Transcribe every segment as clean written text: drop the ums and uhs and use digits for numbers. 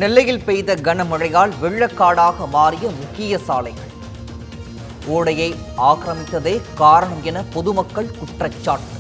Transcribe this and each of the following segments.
நெல்லையில் பெய்த கனமழையால் வெள்ளக்காடாக மாறிய முக்கிய சாலைகள். ஓடையை ஆக்கிரமித்ததே காரணம் என பொதுமக்கள் குற்றச்சாட்டு.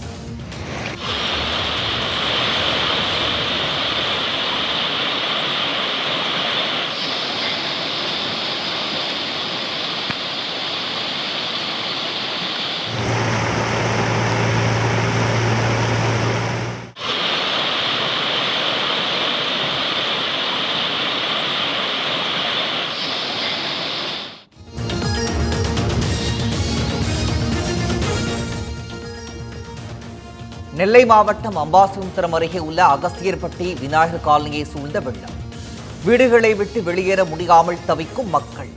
நெல்லை மாவட்டம் அம்பாசமுத்திரம் அருகே உள்ள அகஸ்தியர்பட்டி விநாயகர் காலனியை சூழ்ந்த வெள்ளம். வீடுகளை விட்டு வெளியேற முடியாமல் தவிக்கும் மக்கள்.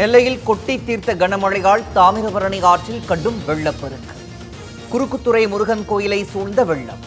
நெல்லையில் கொட்டி தீர்த்த கனமழையால் தாமிரபரணி ஆற்றில் கடும் வெள்ளப்பெருக்கு. குறுக்குத்துறை முருகன் கோயிலை சூழ்ந்த வெள்ளம்.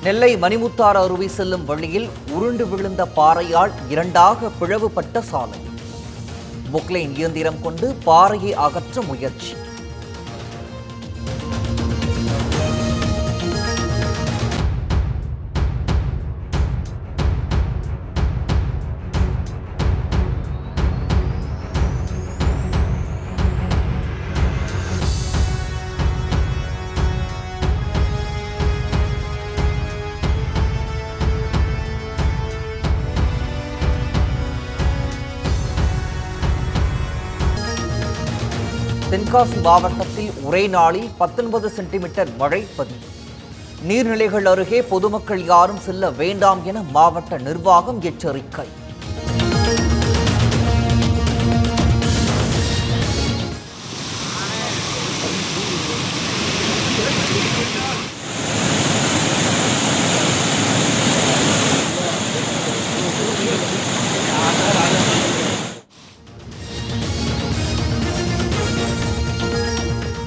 நெல்லை மணிமுத்தாறு அருவி செல்லும் வழியில் உருண்டு விழுந்த பாறையால் இரண்டாக பிளவுபட்ட சாலை. பொக்லைன் இயந்திரம் கொண்டு பாறையை அகற்ற முயற்சி. தென்காசி மாவட்டத்தில் ஒரே நாளில் 19 சென்டிமீட்டர் மழை பதிவு. நீர்நிலைகள் அருகே பொதுமக்கள் யாரும் செல்ல வேண்டாம் என மாவட்ட நிர்வாகம் எச்சரிக்கை.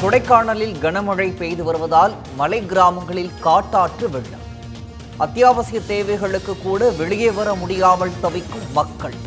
கொடைக்கானலில் கனமழை பெய்து வருவதால் மலை கிராமங்களில் காட்டாற்று வெள்ளம். அத்தியாவசிய தேவைகளுக்கு கூட வெளியே வர முடியாமல் தவிக்கும் மக்கள்.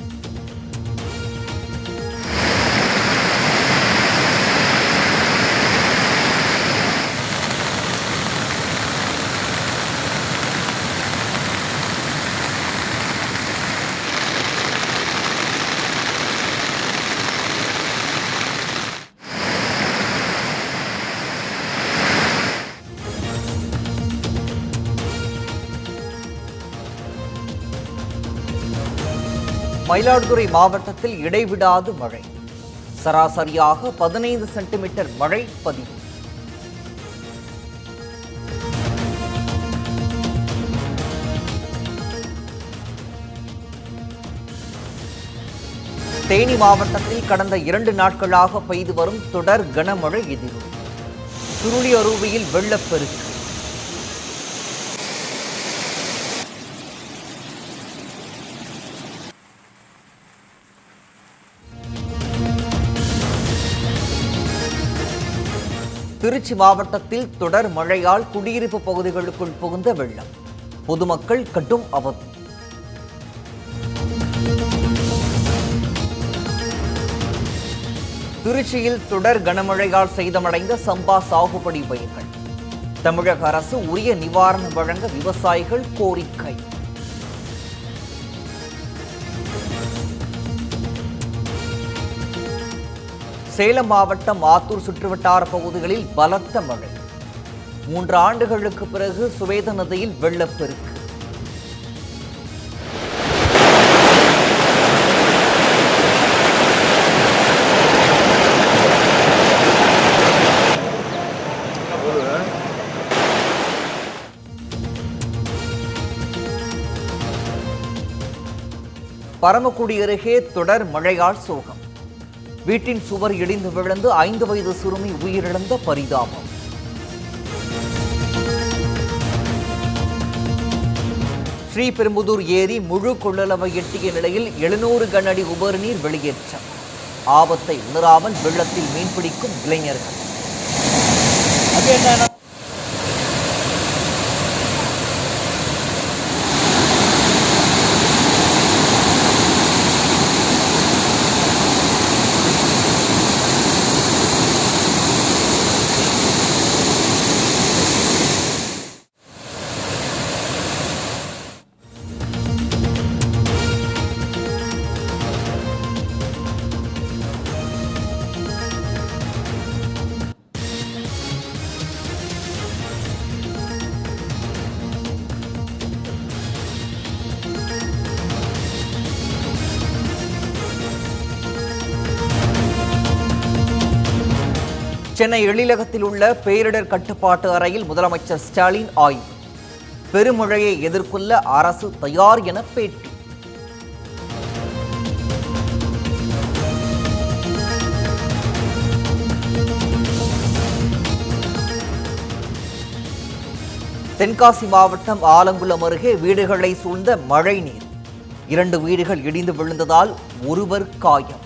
மயிலாடுதுறை மாவட்டத்தில் இடைவிடாது மழை. சராசரியாக 15 சென்டிமீட்டர் மழை பதிவு. தேனி மாவட்டத்தில் கடந்த 2 நாட்களாக பெய்து வரும் தொடர் கனமழை எதிரொலி. சுருளி அருவியில் வெள்ளப்பெருக்கு. திருச்சி மாவட்டத்தில் தொடர் மழையால் குடியிருப்பு பகுதிகளுக்குள் புகுந்த வெள்ளம். பொதுமக்கள் கடும் அவதி. திருச்சியில் தொடர் கனமழையால் சேதமடைந்த சம்பா சாகுபடி பயிர்கள். தமிழக அரசு உரிய நிவாரணம் வழங்க விவசாயிகள் கோரிக்கை. சேலம் மாவட்டம் ஆத்தூர் சுற்றுவட்டார பகுதிகளில் பலத்த மழை. 3 ஆண்டுகளுக்கு பிறகு சுவேத நதியில் வெள்ளப்பெருக்கு. பரமக்குடி அருகே தொடர் மழையால் சோகம். வீட்டின் சுவர் இடிந்து விழுந்து 5 வயது சிறுமி உயிரிழந்த பரிதாபம். ஸ்ரீபெரும்புதூர் ஏரி முழு கொள்ளளவை எட்டிய நிலையில் 700 கன அடி உபரிநீர் வெளியேற்றம். ஆபத்தை உணராமல் வெள்ளத்தில் மீன்பிடிக்கும் இளைஞர்கள். சென்னை எழிலகத்தில் உள்ள பேரிடர் கட்டுப்பாட்டு அறையில் முதலமைச்சர் ஸ்டாலின் ஆய்வு. பெருமழையை எதிர்கொள்ள அரசு தயார் என பேட்டி. தென்காசி மாவட்டம் ஆலங்குளம் அருகே வீடுகளை சூழ்ந்த மழை நீர். 2 வீடுகள் இடிந்து விழுந்ததால் ஒருவர் காயம்.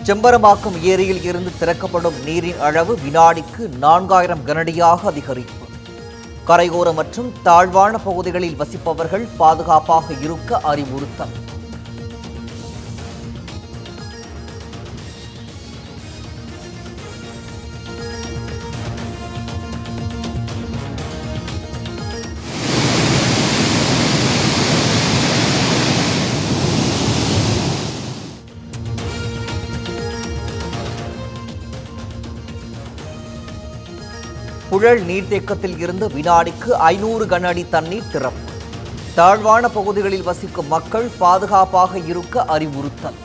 செம்பரம்பாக்கம் ஏரியில் இருந்து திறக்கப்படும் நீரின் அளவு வினாடிக்கு 4000 கனஅடியாக அதிகரிப்பு. கரையோர மற்றும் தாழ்வான பகுதிகளில் வசிப்பவர்கள் பாதுகாப்பாக இருக்க அறிவுறுத்தல். புழல் நீர்த்தேக்கத்தில் இருந்து வினாடிக்கு 500 கன அடி தண்ணீர் திறப்பு. தாழ்வான பகுதிகளில் வசிக்கும் மக்கள் பாதுகாப்பாக இருக்க அறிவுறுத்தல்.